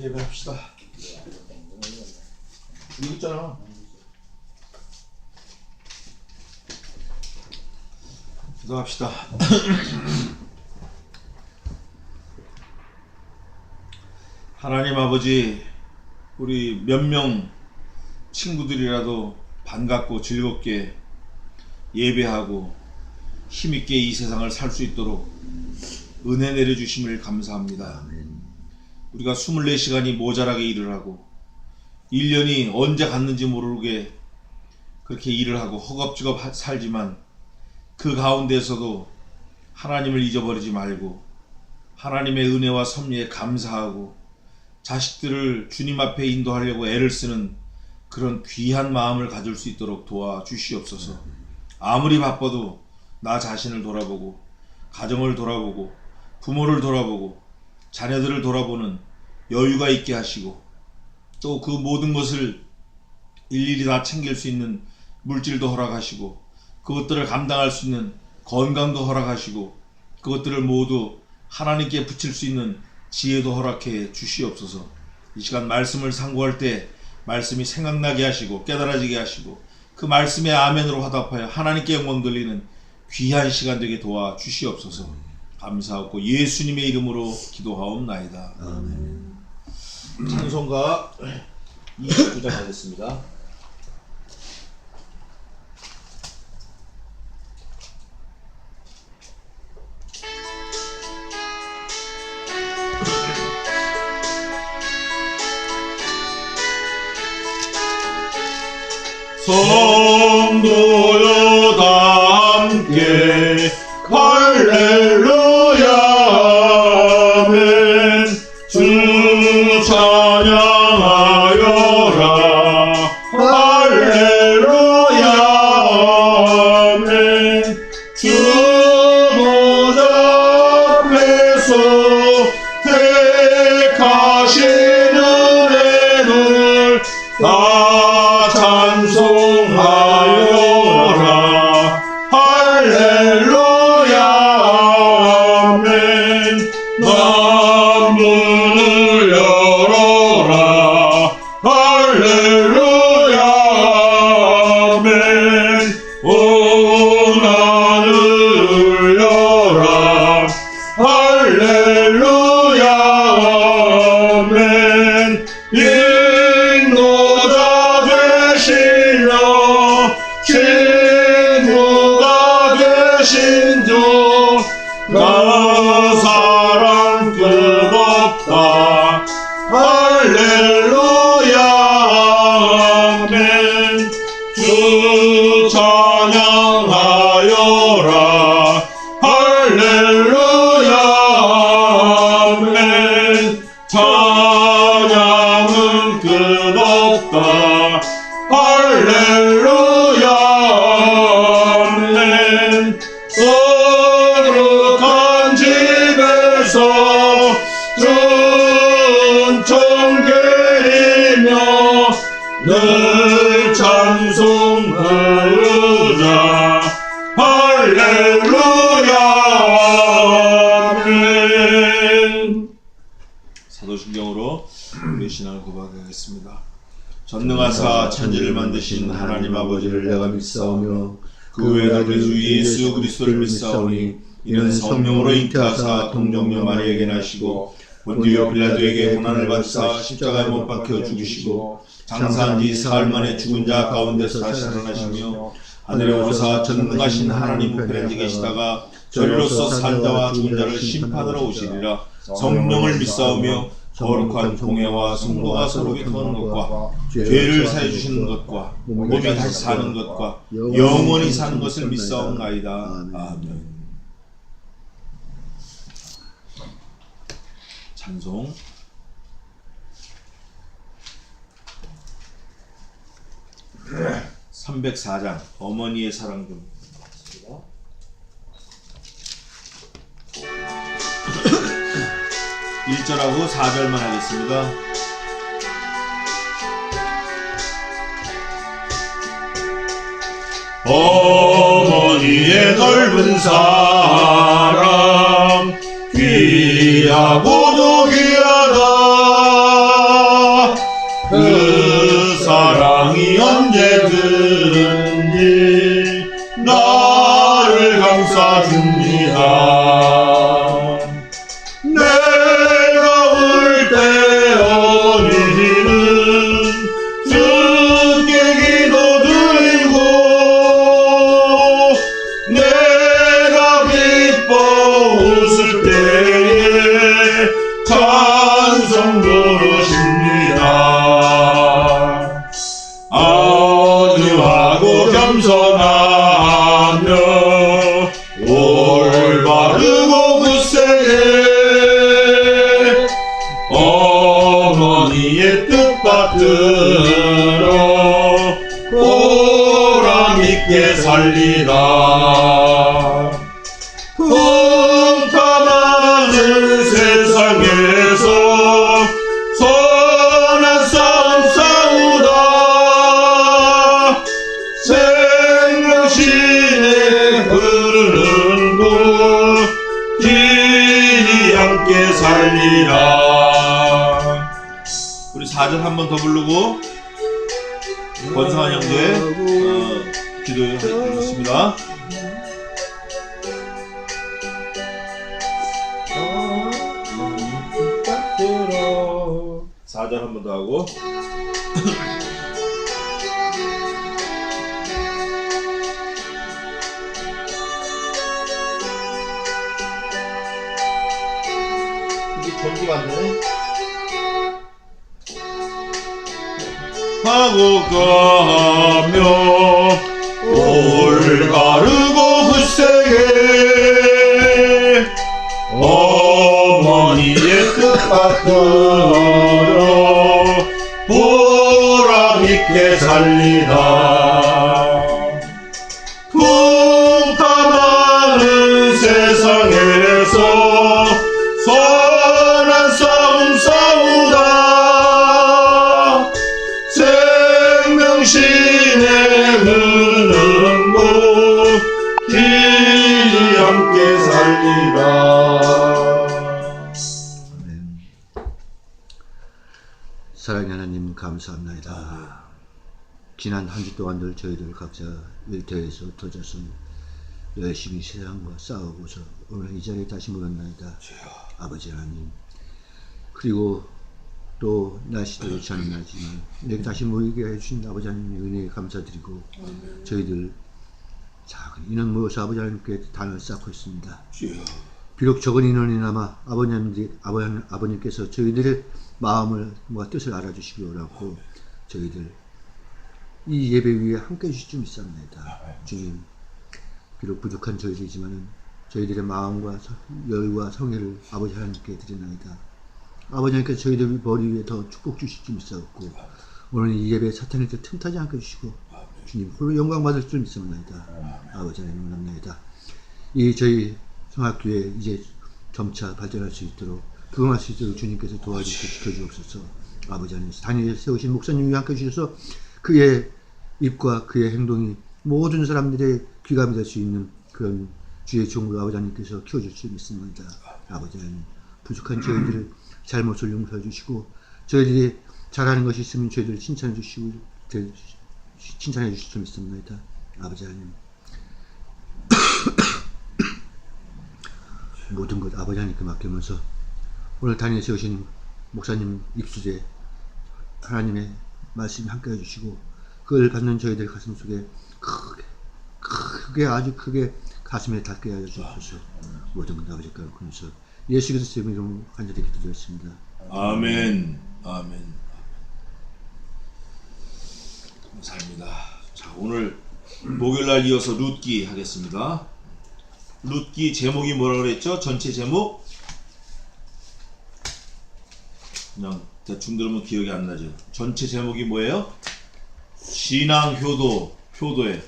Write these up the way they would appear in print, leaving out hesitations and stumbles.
예배합시다. 여기 있잖아. 기도합시다. 하나님 아버지, 우리 몇 명 친구들이라도 반갑고 즐겁게 예배하고 힘있게 이 세상을 살 수 있도록 은혜 내려주심을 감사합니다. 우리가 24시간이 모자라게 일을 하고 1년이 언제 갔는지 모르게 그렇게 일을 하고 허겁지겁 살지만 그 가운데서도 하나님을 잊어버리지 말고 하나님의 은혜와 섭리에 감사하고 자식들을 주님 앞에 인도하려고 애를 쓰는 그런 귀한 마음을 가질 수 있도록 도와주시옵소서. 아무리 바빠도 나 자신을 돌아보고 가정을 돌아보고 부모를 돌아보고 자녀들을 돌아보는 여유가 있게 하시고 또 그 모든 것을 일일이 다 챙길 수 있는 물질도 허락하시고 그것들을 감당할 수 있는 건강도 허락하시고 그것들을 모두 하나님께 붙일 수 있는 지혜도 허락해 주시옵소서. 이 시간 말씀을 상고할 때 말씀이 생각나게 하시고 깨달아지게 하시고 그 말씀의 아멘으로 화답하여 하나님께 영광 돌리는 귀한 시간 되게 도와주시옵소서. 감사하고 예수님의 이름으로 기도하옵나이다. 아멘. 찬송가 29장 하겠습니다. 성도여 다 함께 할렐루야 아멘. 주 찬양하여라 할렐루야 아멘. 주 보좌 앞에서 택하신 은혜를 다 찬송하여라 할렐루야 아멘. 만문을 열어라 할렐루야 아멘. 온 하늘을 열라 할렐루야 아멘. 인도자 되시며 친구가 되신 주 나 사랑 끝없다 할렐루야 아멘. 주 찬양하여라 할렐루야 아멘. 찬양은 끝없다 할렐루야 아멘. 거룩한 집에서 은총계리며 늘 찬송 부르자 할렐루야 아멘. 사도신경으로 우리 신앙을 고백하겠습니다. 전능하사 천지를 만드신 하나님 아버지를 내가 믿사오며 그 외에는 우리 주 예수 그리스도를 믿사오니 이는 성령으로 잉태하사 동정녀 마리아에게 나시고 본디오 빌라도에게 고난을 받사 십자가에 못 박혀 죽으시고 장사한 지 사흘 만에 죽은 자 가운데서 다시 살아나시며 하늘에 오르사 전능하신 하나님 우편에 앉아 계시다가 저리로서 산 자와 죽은 자를 심판하러 오시리라. 성령을 믿사오며 거룩한 공예와 성도가 서로 교통하는 것과 죄를 사해 주시는 것과 몸이 다시 사는 것과 영원히 사는 것을 믿사옵나이다. 아멘. 찬송 304장 어머니의 사랑 좀 1절하고 4절만 하겠습니다. 어머니의 넓은 사랑 귀하고도 귀하다 내가 올 때 어디는 주께 기도드리고 내가 기뻐 웃을 때에 찬송 부르십니다. 안유하고 겸손하며 올바르고 굳세게 어머니의 뜻 받들어 보람있게 살리라. 풍파많은 세상에서 선한 싸움 싸우다 생명신에 흐르는 곳 길이 함께 살리라. 우리 4절 한 번 더 부르고 권상환 형제 기도하겠습니다. 받들어 4절 한 번 더 하고 이게 전기가 안 되네. 하고 가며 올바르고 굳세게 어머니의 뜻 받들어 보람있게 살리다. 풍파많은 세상에서 선한 싸움 싸우다 생명신에 흐르는 곳 길이 함께 살리라. 사랑의 하나님 감사합니다. 지난 한 주 동안들 저희들 각자 일터에서 터져서 열심히 세상과 싸우고서 오늘 이 자리에 다시 모였나이다. 아버지 하나님, 그리고 또 날씨도 좋지 않은 날이지만 여기 다시 모이게 해주신 아버지 하나님의 은혜에 감사드리고 저희들 작은 인원 모여서 아버지 하나님께 단을 쌓고 있습니다. 비록 적은 인원이나마 아버님께서 저희들의 마음을 뜻을 알아주시기 원하고 저희들 이 예배 위에 함께 해주실 줄 믿습니다. 주님, 비록 부족한 저희들이지만 저희들의 마음과 열과 성의를 아버지 하나님께 드리나이다. 아버지 하나님께서 저희들 머리 위에 더 축복 주실 줄 믿사옵고 오늘 이 예배에 사탄에게 틈타지 않게 해주시고 주님 홀로 영광 받을 줄 믿습니다. 아버지 하나님 원합니다. 이 저희 성학교에 이제 점차 발전할 수 있도록 그응할 수 있도록 주님께서 도와주시고 지켜주옵소서. 아버지 하나님, 단위에 세우신 목사님이 함께 해주셔서 그의 입과 그의 행동이 모든 사람들의 귀감이 될 수 있는 그런 주의 종으로 아버지 하나님께서 키워줄 수 믿습니다. 아버지 하나님, 부족한 저희들의 잘못을 용서해 주시고 저희들이 잘하는 것이 있으면 저희들을 칭찬해 주시고 칭찬해 주실 수 믿습니다. 아버지 하나님, 모든 것 아버지 하나님께 맡기면서 오늘 단위에 세우신 목사님 입수제 하나님의 말씀 함께 해주시고 그걸 받는 저희들 가슴 속에 크게 아주 크게 가슴에 닿게 하여 주옵소서. 모든 것 아버지께 그러면서 예수 그리스도의 이름으로 간절히 기도드렸습니다. 아멘. 아멘. 감사합니다. 자, 오늘 목요일날 이어서 룻기 하겠습니다. 룻기 제목이 뭐라고 그랬죠? 전체 제목? 그냥 대충 들으면 기억이 안 나죠. 전체 제목이 뭐예요? 신앙 효도에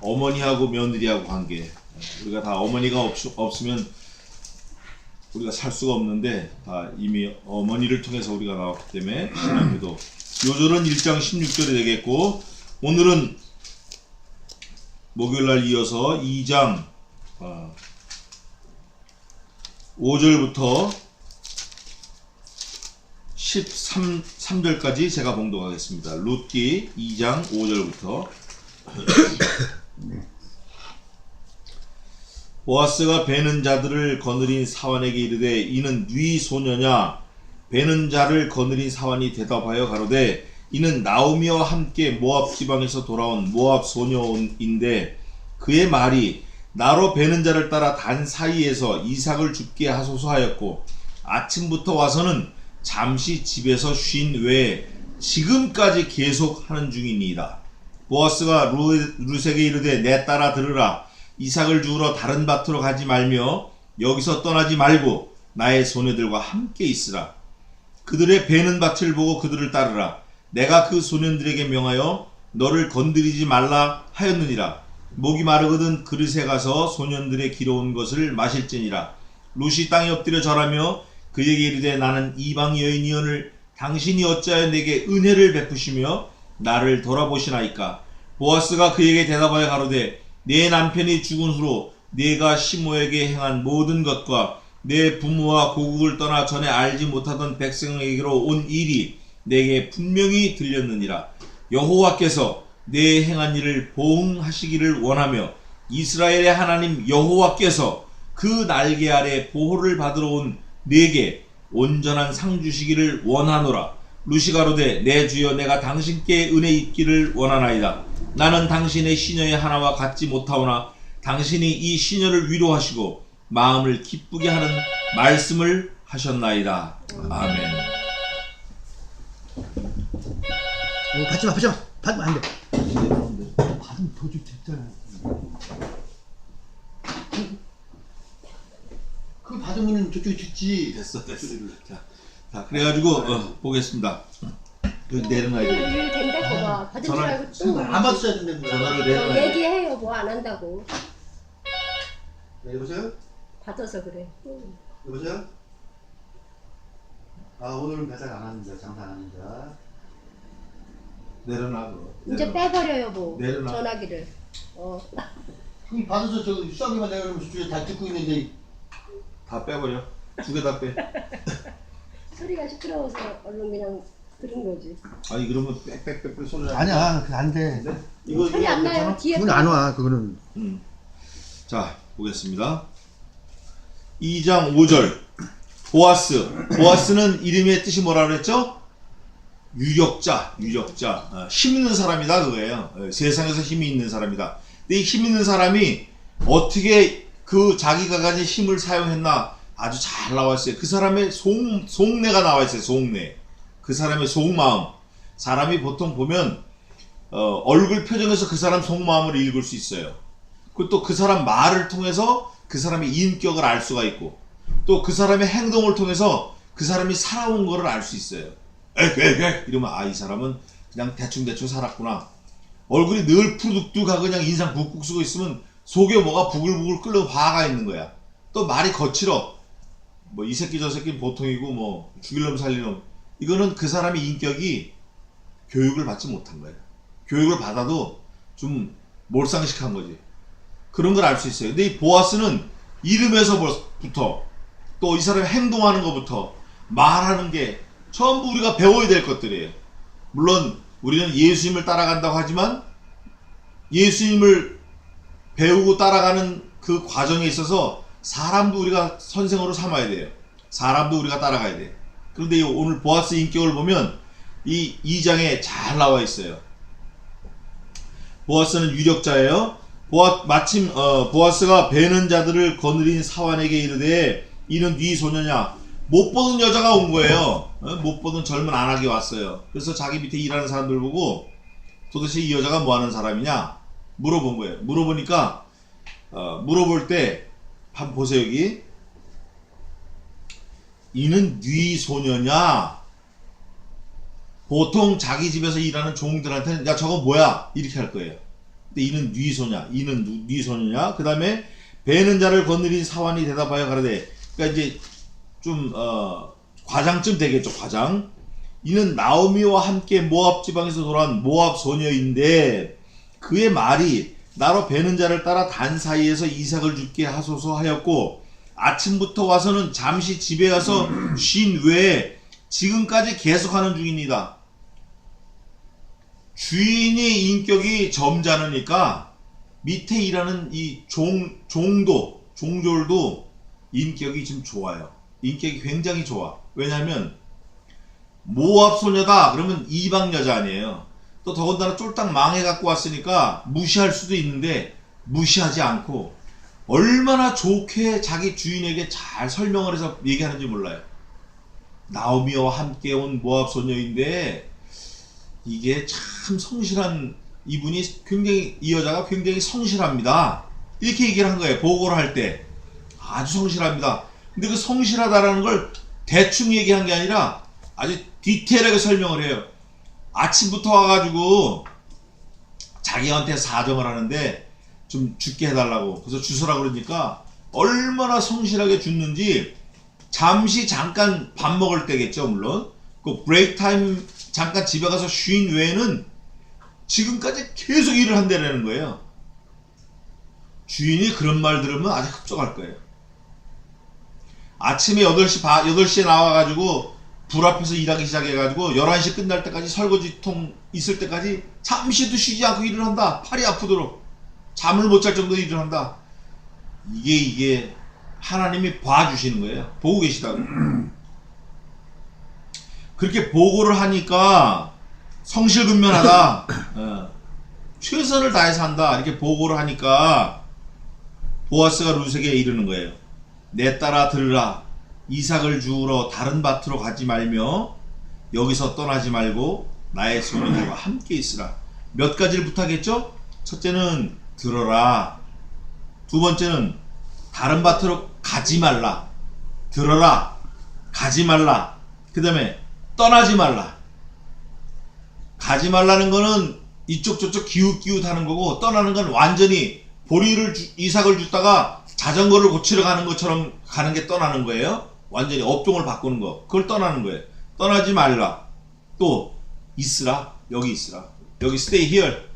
어머니하고 며느리하고 관계. 우리가 다 어머니가 없으면 우리가 살 수가 없는데 다 이미 어머니를 통해서 우리가 나왔기 때문에 신앙 효도. 요절은 1장 16절이 되겠고 오늘은 목요일날 이어서 2장 5절부터 13절까지 제가 봉독하겠습니다. 룻기 2장 5절부터 보아스가 베는 자들을 거느린 사환에게 이르되 이는 네 소녀냐? 베는 자를 거느린 사환이 대답하여 가로되 이는 나오미와 함께 모압 지방에서 돌아온 모압 소녀인데 그의 말이 나로 베는 자를 따라 단 사이에서 이삭을 죽게 하소서 하였고 아침부터 와서는 잠시 집에서 쉰 외에 지금까지 계속 하는 중이니이다. 보아스가 룻에게 이르되 내 딸아 들으라. 이삭을 주우러 다른 밭으로 가지 말며 여기서 떠나지 말고 나의 소녀들과 함께 있으라. 그들의 베는 밭을 보고 그들을 따르라. 내가 그 소년들에게 명하여 너를 건드리지 말라 하였느니라. 목이 마르거든 그릇에 가서 소년들의 기러운 것을 마실지니라. 룻이 땅에 엎드려 절하며 그에게 이르되 나는 이방 여인이오늘 당신이 어찌하여 내게 은혜를 베푸시며 나를 돌아보시나이까. 보아스가 그에게 대답하여 가로되 내 남편이 죽은 후로 내가 시모에게 행한 모든 것과 내 부모와 고국을 떠나 전에 알지 못하던 백성에게로 온 일이 내게 분명히 들렸느니라. 여호와께서 내 행한 일을 보응하시기를 원하며 이스라엘의 하나님 여호와께서 그 날개 아래 보호를 받으러 온 내게 온전한 상 주시기를 원하노라. 룻이 가로되 내 주여 내가 당신께 은혜 있기를 원하나이다. 나는 당신의 시녀의 하나와 같지 못하오나 당신이 이 시녀를 위로하시고 마음을 기쁘게 하는 말씀을 하셨나이다. 아멘. 받지마 받으면 안돼. 받으면 더 좋겠잖아. 그 받으면 저쪽에 죽지. 됐어. 자 그래가지고 보겠습니다. 내려놔야 돼. 일 된다고 봐. 받은 줄 알고 또 안 받았어야 된다는 거야. 전화를 내려놔야 돼. 얘기해요. 뭐 안 한다고. 네, 여보세요? 받아서 그래. 여보세요? 아 오늘은 배달 안 하는 자, 장사 안 하는 자. 내려놔 그거. 이제 빼버려요 뭐. 내려놔. 전화기를. 그럼 받아서 저 수학이만 내려놓으면 저쪽에 다 듣고 있는데. 다 빼버려. 두 개 다 빼. 소리가 시끄러워서 얼른 그냥 들은 거지. 아니 그러면 빽빽빽 소리 나. 아니야 그거 안 돼. 이거 소리 안 나요. 괜찮아? 뒤에 그건 안 와 그거는. 자 보겠습니다. 2장 5절 보아스는 이름의 뜻이 뭐라 그랬죠? 유력자 힘 있는 사람이다 그거예요. 세상에서 힘이 있는 사람이다. 근데 이 힘 있는 사람이 어떻게 그 자기가 가진 힘을 사용했나 아주 잘 나와 있어요. 그 사람의 속내가 나와 있어요. 속내. 그 사람의 속마음. 사람이 보통 보면 얼굴 표정에서 그 사람 속마음을 읽을 수 있어요. 그리고 또 그 사람 말을 통해서 그 사람의 인격을 알 수가 있고 또 그 사람의 행동을 통해서 그 사람이 살아온 거를 알 수 있어요. 이러면 아 이 사람은 그냥 대충 살았구나. 얼굴이 늘 푸르득득하고 그냥 인상 붓국 쓰고 있으면 속에 뭐가 부글부글 끓는 화가 있는 거야. 또 말이 거칠어. 뭐 이 새끼 저 새끼는 보통이고 뭐 죽일 놈 살릴 놈. 이거는 그 사람의 인격이 교육을 받지 못한 거예요. 교육을 받아도 좀 몰상식한 거지. 그런 걸 알 수 있어요. 근데 이 보아스는 이름에서부터 또 이 사람이 행동하는 것부터 말하는 게 전부 우리가 배워야 될 것들이에요. 물론 우리는 예수님을 따라간다고 하지만 예수님을 배우고 따라가는 그 과정에 있어서 사람도 우리가 선생으로 삼아야 돼요. 사람도 우리가 따라가야 돼요. 그런데 오늘 보아스 인격을 보면 이 2장에 잘 나와 있어요. 보아스는 유력자예요. 마침 보아스가 베는 자들을 거느린 사환에게 이르되 이는 네 소녀냐. 못 보던 여자가 온 거예요. 못 보던 젊은 안악이 왔어요. 그래서 자기 밑에 일하는 사람들 보고 도대체 이 여자가 뭐 하는 사람이냐 물어본 거예요. 물어보니까 물어볼 때 한번 보세요. 여기 이는 네 소녀냐. 보통 자기 집에서 일하는 종들한테는 야 저거 뭐야 이렇게 할 거예요. 근데 이는 네 소냐. 이는 네 소녀냐. 그 다음에 베는 자를 거느린 사환이 대답하여 가로되 그러니까 이제 좀 과장쯤 되겠죠. 과장. 이는 나오미와 함께 모압 지방에서 돌아온 모압 소녀인데 그의 말이 나로 베는 자를 따라 단 사이에서 이삭을 죽게 하소서 하였고 아침부터 와서는 잠시 집에 가서 쉰 외에 지금까지 계속하는 중입니다. 주인의 인격이 점잖으니까 밑에 일하는 이 종도 종졸도 인격이 지금 좋아요. 인격이 굉장히 좋아. 왜냐하면 모압 소녀다 그러면 이방 여자 아니에요. 또 더군다나 쫄딱 망해 갖고 왔으니까 무시할 수도 있는데 무시하지 않고 얼마나 좋게 자기 주인에게 잘 설명을 해서 얘기하는지 몰라요. 나오미와 함께 온 모압 소녀인데 이게 참 성실한, 이분이 굉장히, 이 여자가 굉장히 성실합니다. 이렇게 얘기를 한 거예요. 보고를 할 때 아주 성실합니다. 근데 그 성실하다라는 걸 대충 얘기한 게 아니라 아주 디테일하게 설명을 해요. 아침부터 와가지고 자기한테 사정을 하는데 좀 죽게 해달라고, 그래서 주소라 그러니까 얼마나 성실하게 줬는지, 잠시 잠깐 밥 먹을 때겠죠 물론, 그 브레이크 타임 잠깐 집에 가서 쉰 외에는 지금까지 계속 일을 한다는 거예요. 주인이 그런 말 들으면 아주 흡족할 거예요. 아침에 8시에 나와가지고 불 앞에서 일하기 시작해가지고 11시 끝날 때까지, 설거지통 있을 때까지 잠시도 쉬지 않고 일을 한다. 팔이 아프도록 잠을 못 잘 정도로 일을 한다. 이게 하나님이 봐주시는 거예요. 보고 계시다고. 그렇게 보고를 하니까 성실근면하다, 최선을 다해서 한다, 이렇게 보고를 하니까 보아스가 룻에게 이르는 거예요. 내 딸아 들으라. 이삭을 주우러 다른 밭으로 가지 말며 여기서 떠나지 말고 나의 소년들과 함께 있으라. 몇 가지를 부탁했죠? 첫째는 들어라. 두 번째는 다른 밭으로 가지 말라. 들어라. 가지 말라. 그 다음에 떠나지 말라. 가지 말라는 거는 이쪽 저쪽 기웃기웃 하는 거고, 떠나는 건 완전히 이삭을 줬다가 자전거를 고치러 가는 것처럼 가는 게 떠나는 거예요. 완전히 업종을 바꾸는 거. 그걸 떠나는 거예요. 떠나지 말라. 또 있으라. 여기 있으라. 여기 stay here.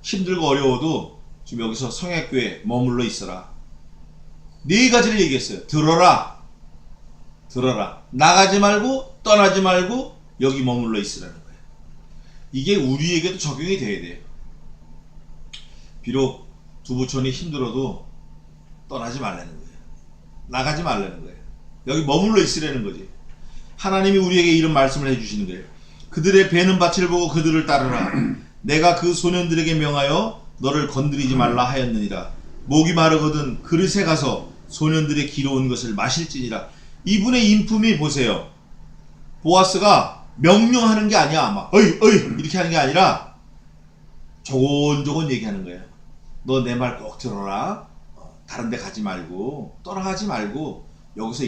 힘들고 어려워도 지금 여기서 성약교회 머물러 있어라. 네 가지를 얘기했어요. 들어라. 들어라. 나가지 말고 떠나지 말고 여기 머물러 있으라는 거예요. 이게 우리에게도 적용이 돼야 돼요. 비록 두부촌이 힘들어도 떠나지 말라는 거예요. 나가지 말라는 거예요. 여기 머물러 있으라는 거지. 하나님이 우리에게 이런 말씀을 해주시는 거예요. 그들의 베는 밭을 보고 그들을 따르라. 내가 그 소년들에게 명하여 너를 건드리지 말라 하였느니라. 목이 마르거든 그릇에 가서 소년들의 기로운 것을 마실지니라. 이분의 인품이 보세요. 보아스가 명령하는 게 아니야. 막 어이 이렇게 하는 게 아니라 조곤조곤 얘기하는 거예요. 너 내 말 꼭 들어라. 다른 데 가지 말고 떠나가지 말고 여기서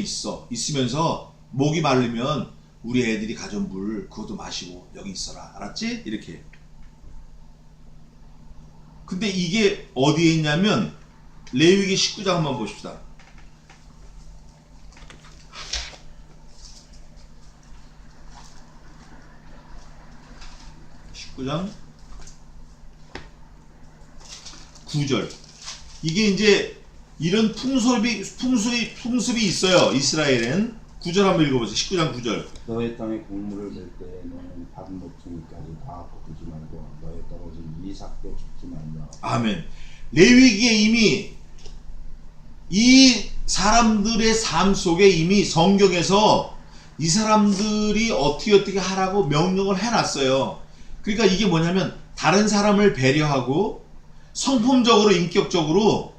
있으면서 목이 마르면 우리 애들이 가져온 물 그것도 마시고 여기 있어라. 알았지? 이렇게. 근데 이게 어디에 있냐면 레위기 19장 한번 보십시다. 19장 9절. 이게 이제 이런 풍습이 있어요. 이스라엘엔. 9절 한번 읽어보세요. 19장 9절. 너의 땅에 곡물을 낼 때에 너는 밭 모퉁이까지 다 꺾지 말고 너의 떨어진 이삭도 죽지 말라. 아멘. 레위기에 이미 이 사람들의 삶 속에 이미 성경에서 이 사람들이 어떻게 하라고 명령을 해놨어요. 그러니까 이게 뭐냐면 다른 사람을 배려하고 성품적으로 인격적으로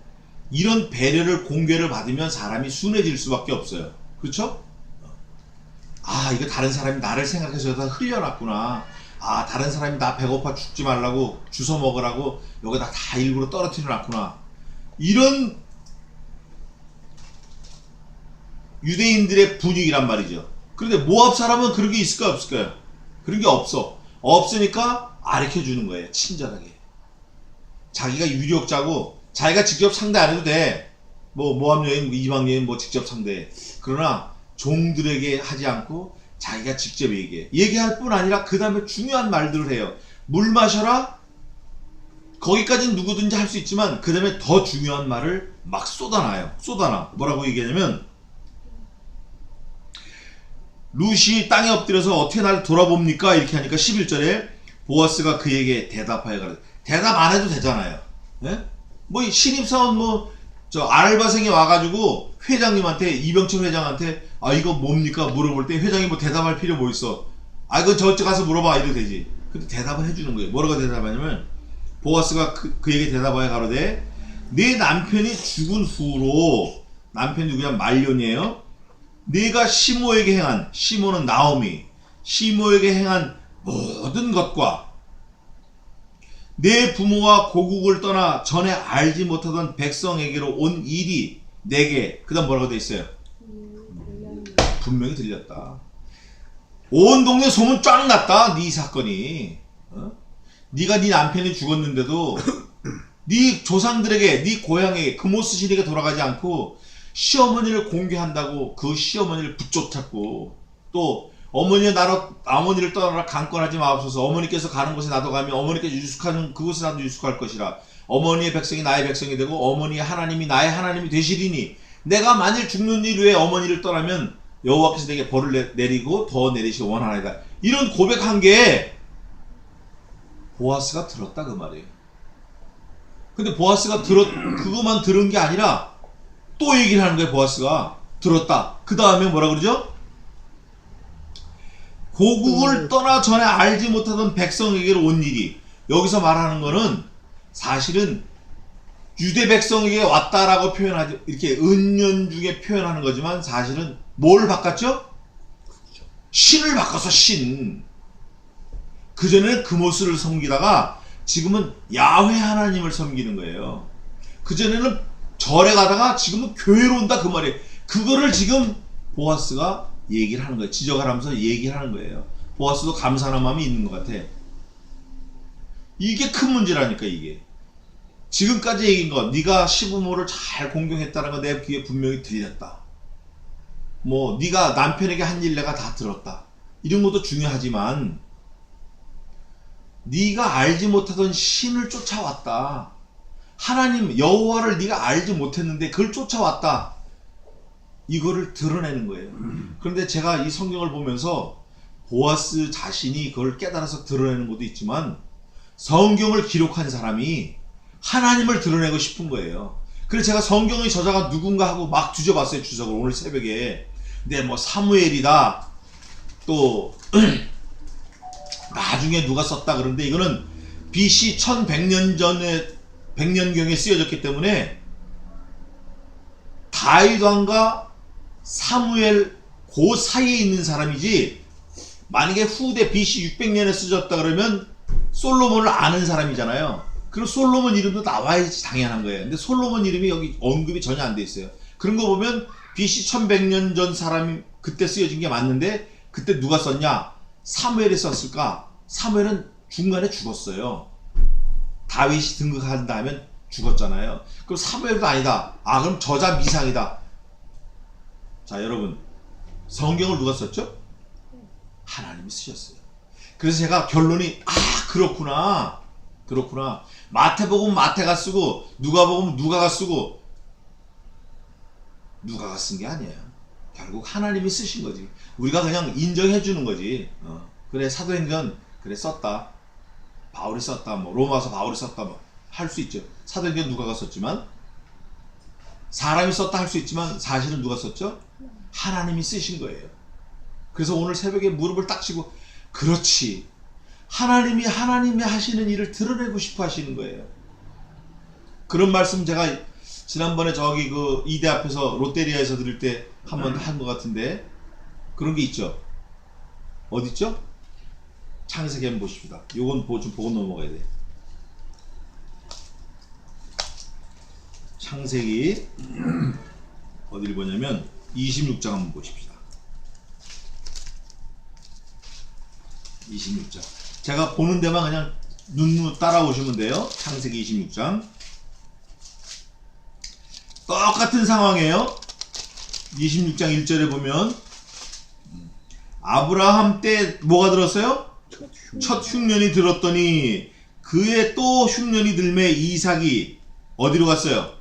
이런 배려를 공개를 받으면 사람이 순해질 수밖에 없어요. 그렇죠? 아, 이거 다른 사람이 나를 생각해서 다 흘려놨구나. 아, 다른 사람이 나 배고파 죽지 말라고 주워 먹으라고 여기다 다 일부러 떨어뜨려 놨구나. 이런 유대인들의 분위기란 말이죠. 그런데 모압 사람은 그런 게 있을까요? 없을까요? 그런 게 없어. 없으니까 아르켜 주는 거예요. 친절하게. 자기가 유력자고 자기가 직접 상대 안 해도 돼. 뭐 모압 여인, 이방 여인 뭐 직접 상대해. 그러나 종들에게 하지 않고 자기가 직접 얘기할 뿐 아니라 그 다음에 중요한 말들을 해요. 물 마셔라. 거기까지는 누구든지 할 수 있지만 그 다음에 더 중요한 말을 막 쏟아놔요. 뭐라고 얘기하냐면 룻이 땅에 엎드려서 어떻게 날 돌아봅니까? 이렇게 하니까 11절에 보아스가 그에게 대답하여 가라. 대답 안 해도 되잖아요. 예? 뭐 신입사원 저 알바생이 와가지고 회장님한테, 이병철 회장한테 아 이거 뭡니까 물어볼 때 회장이 뭐 대답할 필요 뭐 있어. 아 이거 저쪽 가서 물어봐 이래도 되지. 근데 대답을 해주는 거예요. 뭐라고 대답하냐면 보아스가 그 얘기 대답하여 가로되 내 남편이 죽은 후로, 남편이 누구냐 말년이에요. 네가 시모에게 행한, 시모는 나오미, 시모에게 행한 모든 것과 내 부모와 고국을 떠나 전에 알지 못하던 백성에게로 온 일이 내게, 그 다음 뭐라고 돼 있어요? 분명히 들렸다. 온 동네 소문 쫙 났다. 네 사건이. 네가 네 남편이 죽었는데도 네 조상들에게, 네 고향에 금오스시리가 돌아가지 않고 시어머니를 공개한다고 그 시어머니를 붙쫓았고, 또 어머니를 떠나라 강권하지 마옵소서. 어머니께서 가는 곳에 나도 가며 어머니께서 유숙하는 그곳에 나도 유숙할 것이라. 어머니의 백성이 나의 백성이 되고 어머니의 하나님이 나의 하나님이 되시리니 내가 만일 죽는 일 외에 어머니를 떠나면 여호와께서 내게 벌을 내리고 더 내리시기 원하나이다. 이런 고백한 게 보아스가 들었다 그 말이에요. 근데 보아스가 그것만 들은 게 아니라 또 얘기를 하는 거예요. 보아스가 들었다. 그 다음에 뭐라 그러죠? 고국을 떠나 전에 알지 못하던 백성에게로 온 일이, 여기서 말하는 거는 사실은 유대 백성에게 왔다라고 표현하죠. 이렇게 은연중에 표현하는 거지만 사실은 뭘 바꿨죠? 신을 바꿔서 신. 그전에는 금오스를 섬기다가 지금은 야훼 하나님을 섬기는 거예요. 그전에는 절에 가다가 지금은 교회로 온다 그 말이에요. 그거를 지금 보아스가 얘기를 하는 거예요. 지적하면서 얘기를 하는 거예요. 보아스도 감사하는 마음이 있는 것 같아. 이게 큰 문제라니까. 이게 지금까지 얘기한 거, 네가 시부모를 잘 공경했다는 거 내 귀에 분명히 들렸다. 뭐 네가 남편에게 한 일 내가 다 들었다. 이런 것도 중요하지만 네가 알지 못하던 신을 쫓아왔다. 하나님 여호와를 네가 알지 못했는데 그걸 쫓아왔다. 이거를 드러내는 거예요. 그런데 제가 이 성경을 보면서 보아스 자신이 그걸 깨달아서 드러내는 것도 있지만 성경을 기록한 사람이 하나님을 드러내고 싶은 거예요. 그래서 제가 성경의 저자가 누군가 하고 막 뒤져봤어요. 주석을 오늘 새벽에. 근데 뭐 사무엘이다, 또 나중에 누가 썼다 그러는데 이거는 BC 1100년 전에 100년경에 쓰여졌기 때문에 다윗 왕과 사무엘 그 사이에 있는 사람이지, 만약에 후대 BC 600년에 쓰여졌다 그러면 솔로몬을 아는 사람이잖아요. 그럼 솔로몬 이름도 나와야지 당연한 거예요. 근데 솔로몬 이름이 여기 언급이 전혀 안 돼 있어요. 그런 거 보면 BC 1100년 전 사람이 그때 쓰여진 게 맞는데 그때 누가 썼냐? 사무엘이 썼을까? 사무엘은 중간에 죽었어요. 다윗이 등극한 다음에 죽었잖아요. 그럼 사무엘도 아니다. 아 그럼 저자 미상이다. 자 여러분, 성경을 누가 썼죠? 하나님이 쓰셨어요. 그래서 제가 결론이 그렇구나. 마태복음 마태가 쓰고 누가복음 누가가 쓰고, 누가가 쓴 게 아니에요. 결국 하나님이 쓰신 거지. 우리가 그냥 인정해 주는 거지. 그래 사도행전 그래 썼다, 바울이 썼다, 뭐 로마서 바울이 썼다, 뭐 할 수 있죠. 사도행전 누가가 썼지만, 사람이 썼다 할 수 있지만 사실은 누가 썼죠? 하나님이 쓰신 거예요. 그래서 오늘 새벽에 무릎을 딱 치고 그렇지, 하나님이 하시는 일을 드러내고 싶어 하시는 거예요. 그런 말씀 제가 지난번에 저기 그 이대 앞에서 롯데리아에서 드릴 때 한 번 한 것 같은데, 그런 게 있죠. 어디 있죠? 창세기 한번 보십시다. 요건 좀 보고 넘어가야 돼. 창세기 어디를 보냐면 26장 한번 보십시다. 26장. 제가 보는 데만 그냥 눈으로 따라오시면 돼요. 창세기 26장. 똑같은 상황이에요. 26장 1절에 보면 아브라함 때 뭐가 들었어요? 첫 흉년이 들었더니 그의 또 흉년이 들매 이삭이 어디로 갔어요?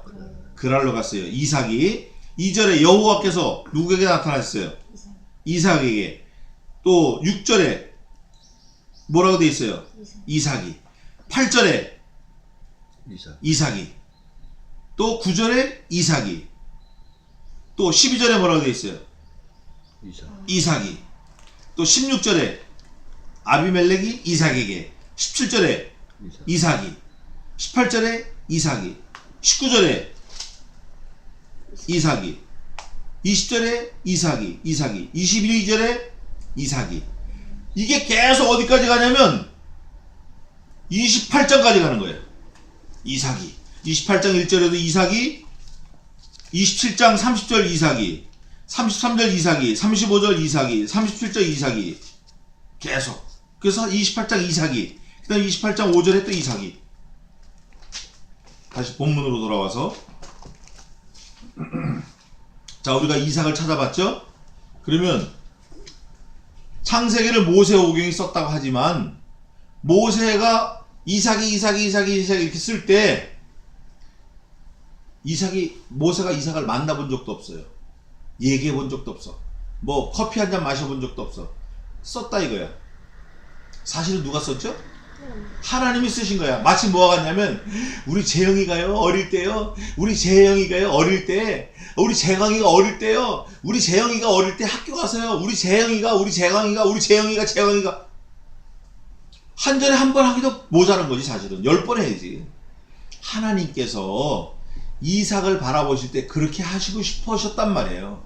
그랄로 갔어요. 이삭이. 2절에 여호와께서 누구에게 나타났어요? 이삭에게. 또 6절에 뭐라고 돼 있어요? 이삭이. 8절에 이삭이. 또 9절에 이삭이, 또 12절에 뭐라고 되어 있어요? 이삭이. 또 16절에 아비멜렉이 이삭에게, 17절에 이삭이, 18절에 이삭이, 19절에 이삭이, 20절에 이삭이, 22절에 이삭이. 이게 계속 어디까지 가냐면 28장까지 가는 거예요. 이삭이. 28장 1절에도 이삭이, 27장 30절 이삭이, 33절 이삭이, 35절 이삭이, 37절 이삭이. 계속. 그래서 28장 이삭이, 그 다음 28장 5절에 또 이삭이. 다시 본문으로 돌아와서 자, 우리가 이삭을 찾아봤죠? 그러면 창세기를 모세오경이 썼다고 하지만 모세가 이삭이 이렇게 쓸 때 모세가 이삭을 만나본 적도 없어요. 얘기해 본 적도 없어. 뭐 커피 한 잔 마셔본 적도 없어. 썼다 이거야. 사실은 누가 썼죠? 하나님이 쓰신 거야. 마치 뭐가 같냐면 우리 재영이가요 어릴 때요, 우리 재영이가요 어릴 때, 우리 재광이가 어릴 때요, 우리 재영이가 어릴 때 학교 가서요, 우리 재영이가 한 절에 한 번 하기도 모자란 거지. 사실은 10번 해야지. 하나님께서 이삭을 바라보실 때 그렇게 하시고 싶으셨단 말이에요.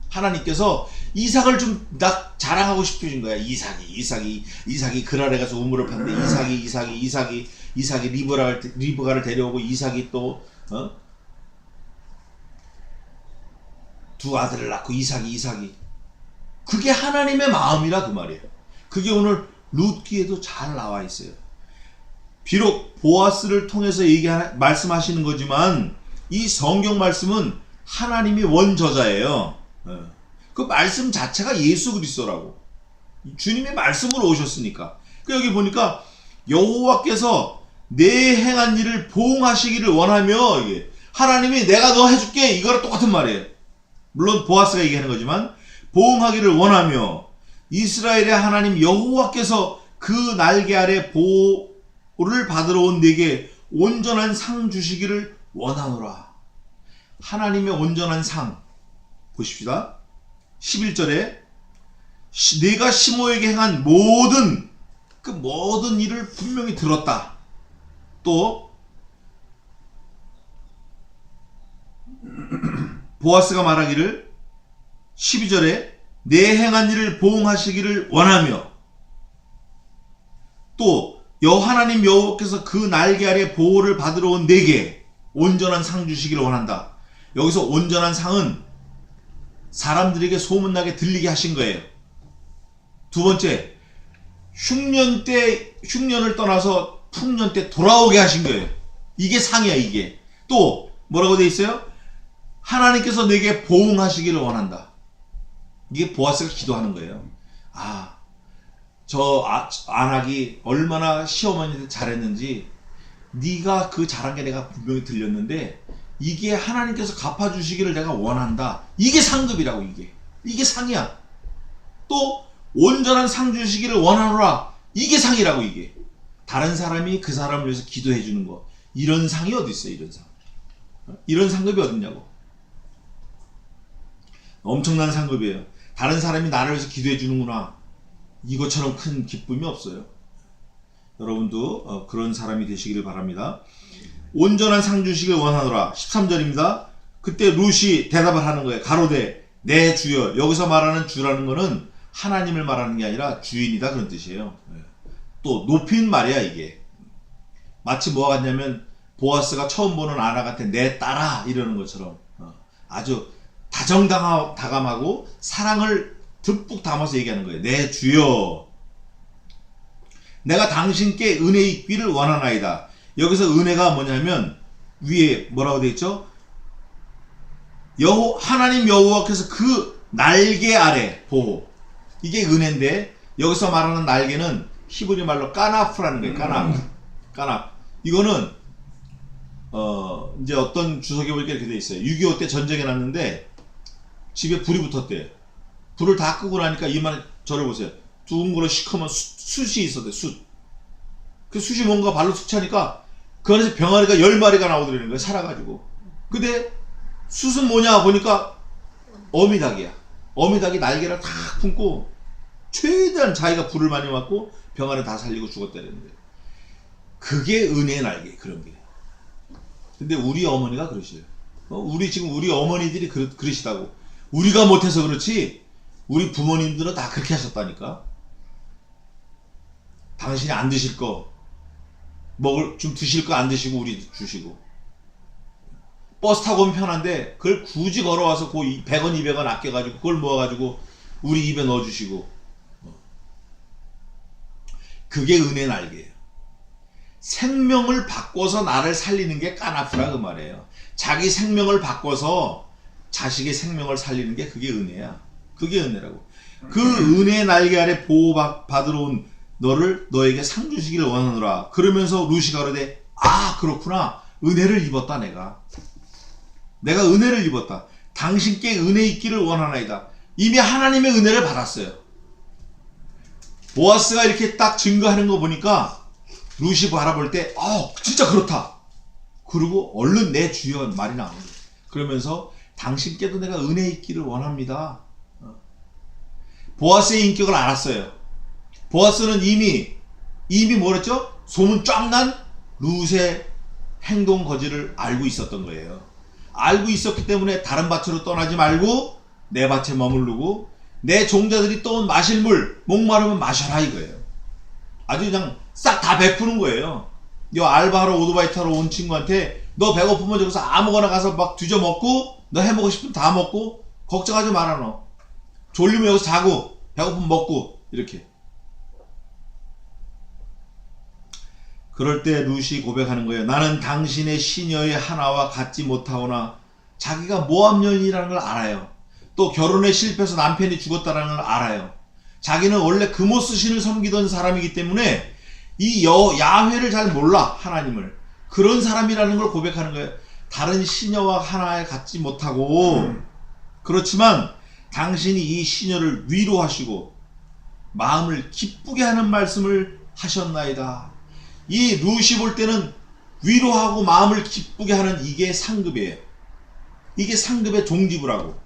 하나님께서 이삭을 좀 자랑하고 싶으신 거야. 이삭이 그랄에 가서 우물을 팠는데 이삭이 리브가를 데려오고, 이삭이 또 두 아들을 낳고, 이삭이 그게 하나님의 마음이라 그 말이에요. 그게 오늘 룻기에도 잘 나와 있어요. 비록 보아스를 통해서 말씀하시는 거지만 이 성경 말씀은 하나님이 원저자예요. 그 말씀 자체가 예수 그리스도라고. 주님의 말씀으로 오셨으니까. 그 여기 보니까 여호와께서 내 행한 일을 보응하시기를 원하며, 이게 하나님이 내가 너 해줄게 이거랑 똑같은 말이에요. 물론 보아스가 얘기하는 거지만 보응하기를 원하며 이스라엘의 하나님 여호와께서 그 날개 아래 보호를 받으러 온 내게 온전한 상 주시기를 원하노라. 하나님의 온전한 상 보십시다. 11절에 내가 시므에게 행한 모든 일을 분명히 들었다. 또 보아스가 말하기를 12절에 내 행한 일을 보응하시기를 원하며, 또 하나님 여호와께서 그 날개 아래 보호를 받으러 온 내게 온전한 상 주시기를 원한다. 여기서 온전한 상은 사람들에게 소문나게 들리게 하신 거예요. 두 번째, 흉년을 떠나서 풍년 때 돌아오게 하신 거예요. 이게 상이야. 이게 또 뭐라고 돼 있어요? 하나님께서 내게 보응하시기를 원한다. 이게 보아스가 기도하는 거예요. 저 안악이 얼마나 시어머니한테 잘했는지 네가 그 잘한 게 내가 분명히 들렸는데 이게 하나님께서 갚아주시기를 내가 원한다. 이게 상급이라고. 이게 상이야. 또 온전한 상 주시기를 원하노라. 이게 상이라고. 이게 다른 사람이 그 사람을 위해서 기도해 주는 거, 이런 상이 어디 있어요? 이런 상, 이런 상급이 어딨냐고. 엄청난 상급이에요. 다른 사람이 나를 위해서 기도해 주는구나, 이것처럼 큰 기쁨이 없어요. 여러분도 그런 사람이 되시기를 바랍니다. 온전한 상 주시길 원하노라. 13절입니다. 그때 룻이 대답을 하는 거예요. 가로되 내 주여. 여기서 말하는 주라는 거는 하나님을 말하는 게 아니라 주인이다, 그런 뜻이에요. 또 높인 말이야. 이게 마치 뭐가 같냐면 보아스가 처음 보는 아낙한테 내 딸아 이러는 것처럼 아주 다정다감하고 사랑을 듬뿍 담아서 얘기하는 거예요. 내 주여, 내가 당신께 은혜 있기를 원하나이다. 여기서 은혜가 뭐냐면 위에 뭐라고 되어 있죠? 하나님 여호와께서 그 날개 아래 보호, 이게 은혜인데 여기서 말하는 날개는 히브리 말로 까나프라는 거예요. 까나프. 이거는 이제 어떤 주석에 보니까 이렇게 돼 있어요. 6.25 때 전쟁이 났는데 집에 불이 붙었대요. 불을 다 끄고 나니까 이만 저를 보세요. 둥그러 시커먼 숯이 있었대. 숯. 그 숯이 뭔가 발로 툭 차니까 그 안에서 병아리가 10마리가 나오더라는 거예요. 살아가지고. 근데 숯은 뭐냐 보니까 어미닭이야. 어미닭이 날개를 탁 품고 최대한 자기가 불을 많이 맞고 병아리 다 살리고 죽었다는 거예요. 그게 은혜의 날개, 그런 게. 근데 우리 어머니가 그러셔요. 우리 어머니들이 그러시다고. 우리가 못해서 그렇지 우리 부모님들은 다 그렇게 하셨다니까. 당신이 안 드실 거 좀 드실 거 안 드시고 우리 주시고, 버스 타고 오면 편한데 그걸 굳이 걸어와서 그 100원 200원 아껴가지고 그걸 모아가지고 우리 입에 넣어주시고. 그게 은혜의 날개예요. 생명을 바꿔서 나를 살리는 게 까나프라 그 말이에요. 자기 생명을 바꿔서 자식의 생명을 살리는 게 그게 은혜야. 그게 은혜라고. 그 은혜의 날개 아래 보호받으러 온 너를 너에게 상 주시기를 원하노라. 그러면서 루시가 그러되, 아 그렇구나, 은혜를 입었다. 내가 은혜를 입었다. 당신께 은혜 있기를 원하나이다. 이미 하나님의 은혜를 받았어요. 보아스가 이렇게 딱 증거하는 거 보니까 루시 바라볼 때 진짜 그렇다. 그리고 얼른 내 주여 말이 나오는 거예요. 그러면서 당신께도 내가 은혜 있기를 원합니다. 보아스의 인격을 알았어요. 보아스는 이미 뭐랬죠? 소문 쫙 난 룻의 행동 거지를 알고 있었던 거예요. 알고 있었기 때문에 다른 밭으로 떠나지 말고 내 밭에 머무르고 내 종자들이 떠온 마실 물 목마르면 마셔라 이거예요. 아주 그냥 싹 다 베푸는 거예요. 요 알바하러 오토바이 타러 온 친구한테 너 배고프면 저기서 아무거나 가서 막 뒤져 먹고 너 해먹고 싶으면 다 먹고 걱정하지 마라. 너 졸리면 여기서 자고 배고프면 먹고 이렇게. 그럴 때 룻이 고백하는 거예요. 나는 당신의 시녀의 하나와 같지 못하오나. 자기가 모압 여인이라는 걸 알아요. 또 결혼에 실패해서 남편이 죽었다는 걸 알아요. 자기는 원래 금오스 신을 섬기던 사람이기 때문에 이 야훼를 잘 몰라. 하나님을. 그런 사람이라는 걸 고백하는 거예요. 다른 시녀와 하나에 같지 못하고 그렇지만 당신이 이 시녀를 위로하시고 마음을 기쁘게 하는 말씀을 하셨나이다. 이 룻이 볼 때는 위로하고 마음을 기쁘게 하는 이게 상급이에요. 이게 상급의 종지부라고.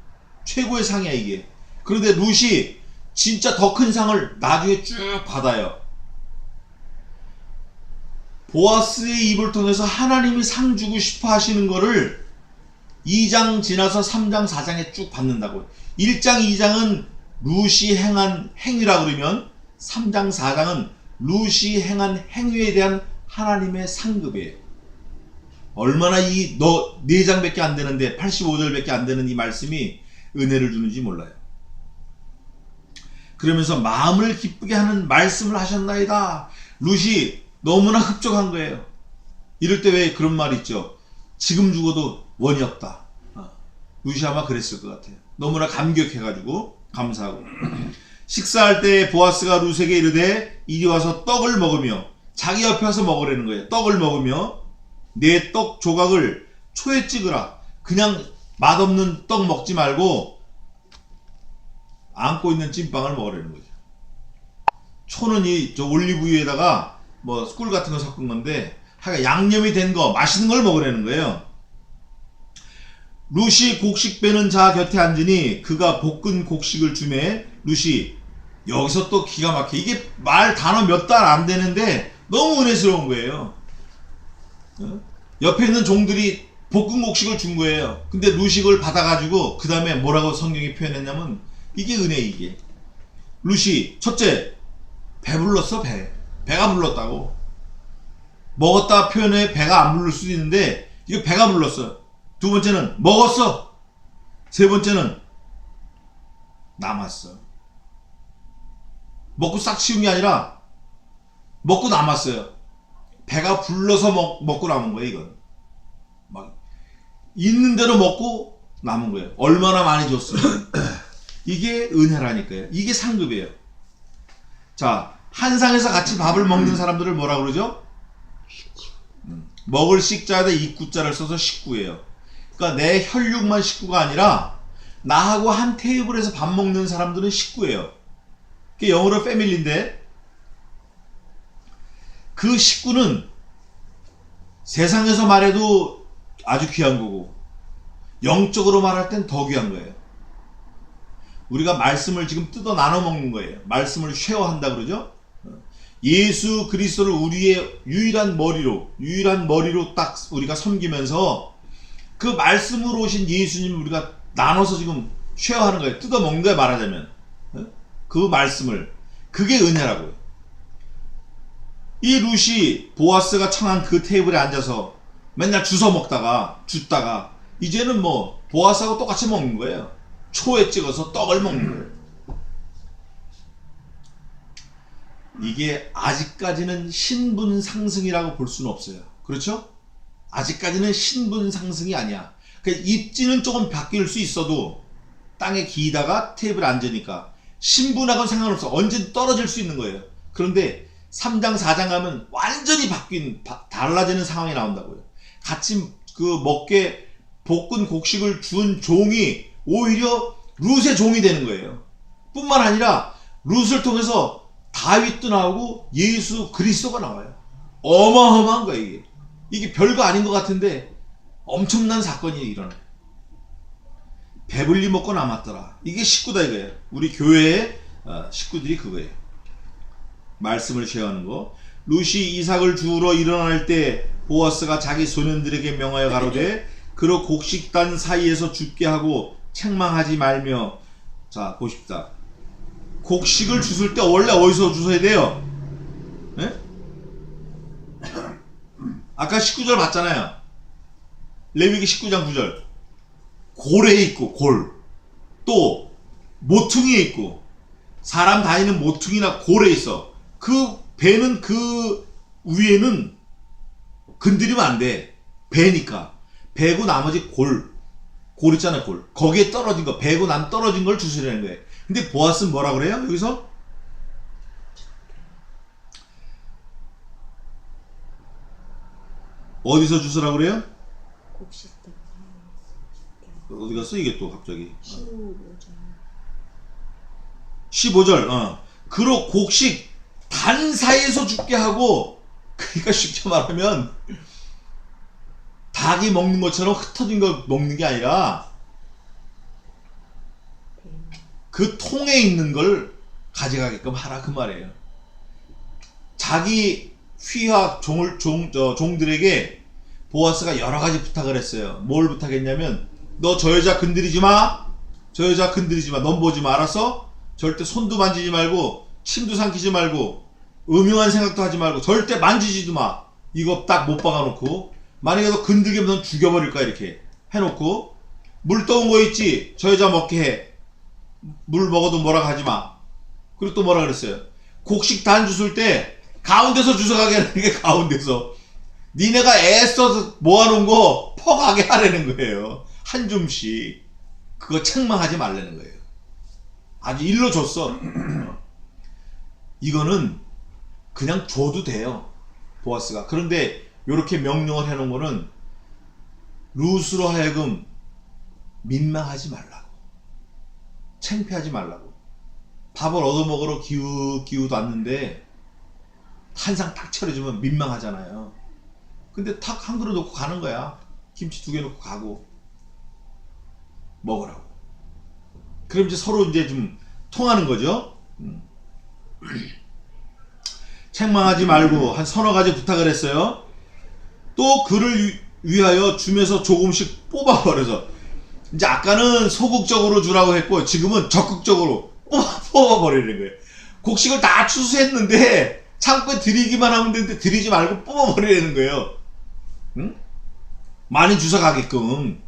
최고의 상이야 이게. 그런데 룻이 진짜 더 큰 상을 나중에 쭉 받아요. 보아스의 입을 통해서 하나님이 상 주고 싶어 하시는 거를 2장 지나서 3장 4장에 쭉 받는다고. 1장 2장은 룻이 행한 행위라 그러면 3장 4장은 룻이 행한 행위에 대한 하나님의 상급이에요. 얼마나 이 4장밖에 안 되는데 85절밖에 안 되는 이 말씀이 은혜를 주는지 몰라요. 그러면서 마음을 기쁘게 하는 말씀을 하셨나이다. 룻이 너무나 흡족한 거예요. 이럴 때 왜 그런 말 있죠? 지금 죽어도 원이 없다. 룻이 아마 그랬을 것 같아요. 너무나 감격해가지고 감사하고. 식사할 때 보아스가 룻에게 이르되 이리 와서 떡을 먹으며, 자기 옆에 와서 먹으라는 거예요. 떡을 먹으며 내 떡 조각을 초에 찍으라. 그냥 맛없는 떡 먹지 말고 안고 있는 찐빵을 먹으라는 거죠. 초는 저 올리브유에다가 뭐 꿀 같은 거 섞은 건데 하여간 양념이 된 거 맛있는 걸 먹으라는 거예요. 룻이 곡식 빼는 자 곁에 앉으니 그가 볶은 곡식을 주매 룻이, 여기서 또 기가 막혀. 이게 말 단어 몇 달 안 되는데 너무 은혜스러운 거예요. 옆에 있는 종들이 볶은 곡식을 준 거예요. 근데 룻이 그걸 받아가지고 그 다음에 뭐라고 성경이 표현했냐면 이게 은혜. 이게 룻이 첫째 배불렀어. 배가 불렀다고. 먹었다 표현해 배가 안 부를 수도 있는데 이거 배가 불렀어. 두 번째는 먹었어. 세 번째는 남았어. 먹고 싹 치운 게 아니라 먹고 남았어요. 배가 불러서 먹고 남은 거예요. 이건 막 있는 대로 먹고 남은 거예요. 얼마나 많이 줬으면. 이게 은혜라니까요. 이게 상급이에요. 자, 한 상에서 같이 밥을 먹는 사람들을 뭐라 그러죠? 먹을 식자에다 입구자를 써서 식구예요. 그러니까 내 혈육만 식구가 아니라 나하고 한 테이블에서 밥 먹는 사람들은 식구예요. 그게 영어로 패밀리인데 그 식구는 세상에서 말해도 아주 귀한 거고 영적으로 말할 땐 더 귀한 거예요. 우리가 말씀을 지금 뜯어 나눠 먹는 거예요. 말씀을 쉐어한다 그러죠. 예수 그리스도를 우리의 유일한 머리로 딱 우리가 섬기면서 그 말씀으로 오신 예수님을 우리가 나눠서 지금 쉐어하는 거예요. 뜯어 먹는 거예요, 말하자면. 그 말씀을. 그게 은혜라고요. 이 룻이 보아스가 청한 그 테이블에 앉아서 맨날 주워 먹다가 줍다가 이제는 뭐 보아스하고 똑같이 먹는 거예요. 초에 찍어서 떡을 먹는 거예요. 이게 아직까지는 신분 상승이라고 볼 수는 없어요. 그렇죠? 아직까지는 신분 상승이 아니야. 그러니까 입지는 조금 바뀔 수 있어도 땅에 기다가 테이블에 앉으니까 신분하고는 상관없어. 언제든 떨어질 수 있는 거예요. 그런데 3장 4장 가면 완전히 달라지는 상황이 나온다고요. 같이 그 먹게 볶은 곡식을 준 종이 오히려 룻의 종이 되는 거예요. 뿐만 아니라 룻을 통해서 다윗도 나오고 예수 그리스도가 나와요. 어마어마한 거예요. 이게 별거 아닌 것 같은데 엄청난 사건이 일어나요. 배불리 먹고 남았더라. 이게 식구다 이거예요. 우리 교회의 식구들이 그거예요. 말씀을 쉐어하는 거. 룻이 이삭을 주우러 일어날 때 보아스가 자기 소년들에게 명하여 가로되 그로 곡식단 사이에서 줍게 하고 책망하지 말며. 자 보십시다. 곡식을 주술 때 원래 어디서 주워야 돼요? 네? 아까 19절 봤잖아요. 레위기 19장 9절. 골에 있고 골. 또 모퉁이에 있고. 사람 다니는 모퉁이나 골에 있어. 그 배는 그 위에는 건드리면 안 돼. 배니까. 배고 나머지 골 있잖아요. 골. 거기에 떨어진 거, 배고 난 떨어진 걸 주시라는 거예요. 근데 보아스는 뭐라 그래요? 여기서? 어디서 주스라 그래요? 곡식단 어디 갔어 이게 또 갑자기? 15절. 15절. 그로 곡식 단 사이에서 죽게 하고, 그러니까 쉽게 말하면 닭이 먹는 것처럼 흩어진 거 먹는 게 아니라 그 통에 있는 걸 가져가게끔 하라 그 말이에요. 자기 휘하 종들에게 보아스가 여러 가지 부탁을 했어요. 뭘 부탁했냐면 너 저 여자 건드리지 마. 저 여자 건드리지 마. 넌 보지 마. 알았어? 절대 손도 만지지 말고 침도 삼키지 말고 음흉한 생각도 하지 말고 절대 만지지도 마. 이거 딱 못 박아놓고 만약에 너 건들기면 넌 죽여버릴 거야 이렇게 해놓고 물 떠온 거 있지? 저 여자 먹게 해. 물 먹어도 뭐라 하지 마. 그리고 또 뭐라 그랬어요? 곡식 단 주술 때 가운데서 주워가게 하는 게 가운데서 니네가 애써서 모아놓은 거 퍼가게 하라는 거예요. 한 줌씩. 그거 책망하지 말라는 거예요. 아주 일로 줬어. 이거는 그냥 줘도 돼요. 보아스가. 그런데 이렇게 명령을 해놓은 거는 룻으로 하여금 민망하지 말라고. 창피하지 말라고. 밥을 얻어먹으러 기우도 왔는데 한 상 딱 차려주면 민망하잖아요. 근데 탁 한 그릇 놓고 가는 거야. 김치 2개 놓고 가고 먹으라고. 그럼 이제 서로 이제 좀 통하는 거죠. 책망하지 말고 한 서너 가지 부탁을 했어요. 또 그를 위하여 줌에서 조금씩 뽑아버려서, 이제 아까는 소극적으로 주라고 했고 지금은 적극적으로 뽑아버리는 거예요. 곡식을 다 추수했는데 창고에 드리기만 하면 되는데 드리지 말고 뽑아버리는 거예요. 응? 많이 주워가게끔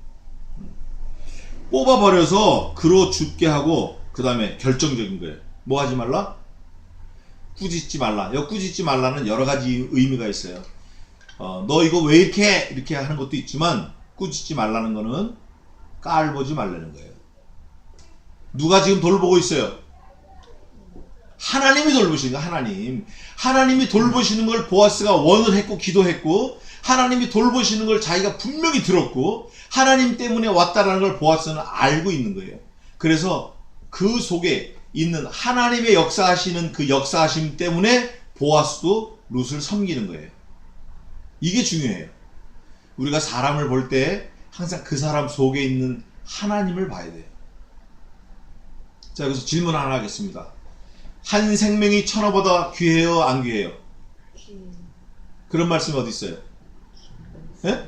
뽑아버려서 그로 줍게 하고, 그 다음에 결정적인 거예요. 뭐 하지 말라? 꾸짖지 말라. 여 꾸짖지 말라는 여러 가지 의미가 있어요. 너 이거 왜 이렇게 하는 것도 있지만 꾸짖지 말라는 거는 깔보지 말라는 거예요. 누가 지금 돌보고 있어요? 하나님이 돌보시는 거야. 하나님이 돌보시는 걸 보아스가 원을 했고 기도했고, 하나님이 돌보시는 걸 자기가 분명히 들었고, 하나님 때문에 왔다라는 걸 보아스는 알고 있는 거예요. 그래서 그 속에 있는 하나님의 역사하시는 그 역사하심 때문에 보아스도 룻을 섬기는 거예요. 이게 중요해요. 우리가 사람을 볼 때 항상 그 사람 속에 있는 하나님을 봐야 돼요. 자, 여기서 질문 하나 하겠습니다. 한 생명이 천하보다 귀해요, 안 귀해요? 그런 말씀이 어디 있어요? 예?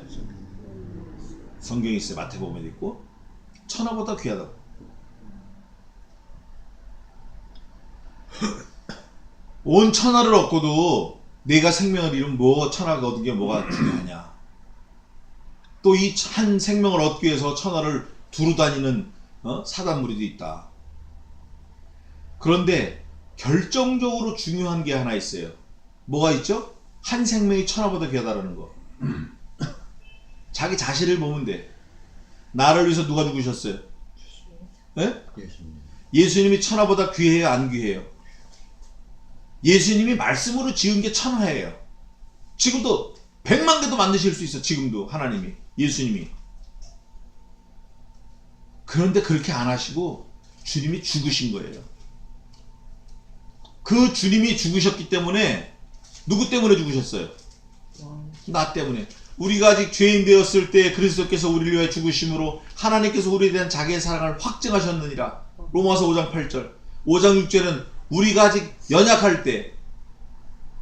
성경에 있어요. 마태복음에 있고 천하보다 귀하다고. 온 천하를 얻고도 내가 생명을 잃으면 뭐 천하가 얻은 게 뭐가 중요하냐. 또 이 한 생명을 얻기 위해서 천하를 두루 다니는 사단무리도 있다. 그런데 결정적으로 중요한 게 하나 있어요. 뭐가 있죠? 한 생명이 천하보다 귀하다라는 거. 자기 자신을 보면 돼. 나를 위해서 누가 죽으셨어요? 예? 예수님이 천하보다 귀해요, 안 귀해요? 예수님이 말씀으로 지은 게 천하예요. 지금도 100만 개도 만드실 수 있어. 지금도 하나님이, 예수님이. 그런데 그렇게 안 하시고 주님이 죽으신 거예요. 그 주님이 죽으셨기 때문에 누구 때문에 죽으셨어요? 나 때문에. 우리가 아직 죄인 되었을 때 그리스도께서 우리를 위해 죽으심으로 하나님께서 우리에 대한 자기의 사랑을 확증하셨느니라. 로마서 5장 8절. 5장 6절은 우리가 아직 연약할 때,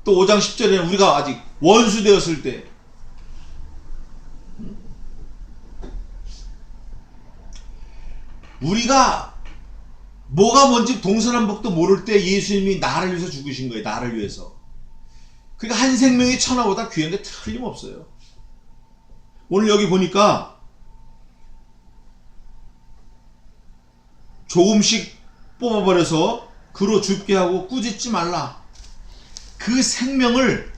또 5장 10절에는 우리가 아직 원수 되었을 때, 우리가 뭐가 뭔지 동서남북도 모를 때 예수님이 나를 위해서 죽으신 거예요. 나를 위해서. 그러니까 한 생명이 천하보다 귀한 게 틀림없어요. 오늘 여기 보니까 조금씩 뽑아버려서 그로 줍게 하고 꾸짖지 말라. 그 생명을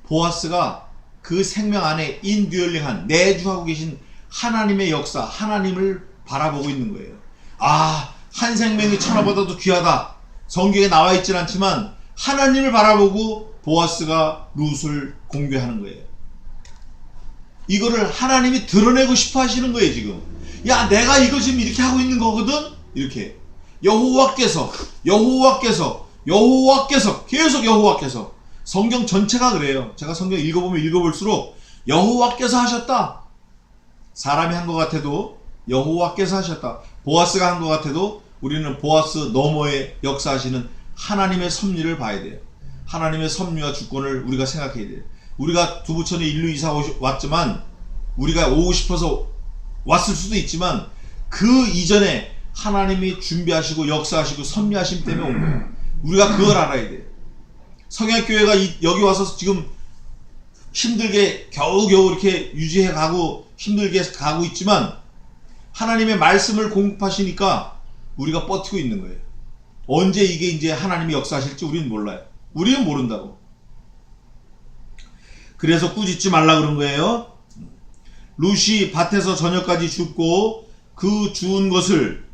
보아스가 그 생명 안에 인듀얼링한 내주하고 계신 하나님의 역사, 하나님을 바라보고 있는 거예요. 아, 한 생명이 천하보다도 귀하다. 성경에 나와 있진 않지만 하나님을 바라보고 보아스가 룻을 공개하는 거예요. 이거를 하나님이 드러내고 싶어 하시는 거예요. 지금 야, 내가 이거 지금 이렇게 하고 있는 거거든. 이렇게 여호와께서 계속 여호와께서, 성경 전체가 그래요. 제가 성경 읽어보면 읽어볼수록 여호와께서 하셨다. 사람이 한 것 같아도 여호와께서 하셨다. 보아스가 한 것 같아도 우리는 보아스 너머에 역사하시는 하나님의 섭리를 봐야 돼요. 하나님의 섭리와 주권을 우리가 생각해야 돼요. 우리가 두부천에 일로 이사 왔지만, 우리가 오고 싶어서 왔을 수도 있지만 그 이전에 하나님이 준비하시고 역사하시고 섭리하심 때문에 온 거예요. 우리가 그걸 알아야 돼요. 성약교회가 여기 와서 지금 힘들게 겨우겨우 이렇게 유지해 가고 힘들게 가고 있지만 하나님의 말씀을 공급하시니까 우리가 버티고 있는 거예요. 언제 이게 이제 하나님이 역사하실지 우리는 몰라요. 우리는 모른다고. 그래서 꾸짖지 말라 그런 거예요. 룻이 밭에서 저녁까지 줍고 그 주운 것을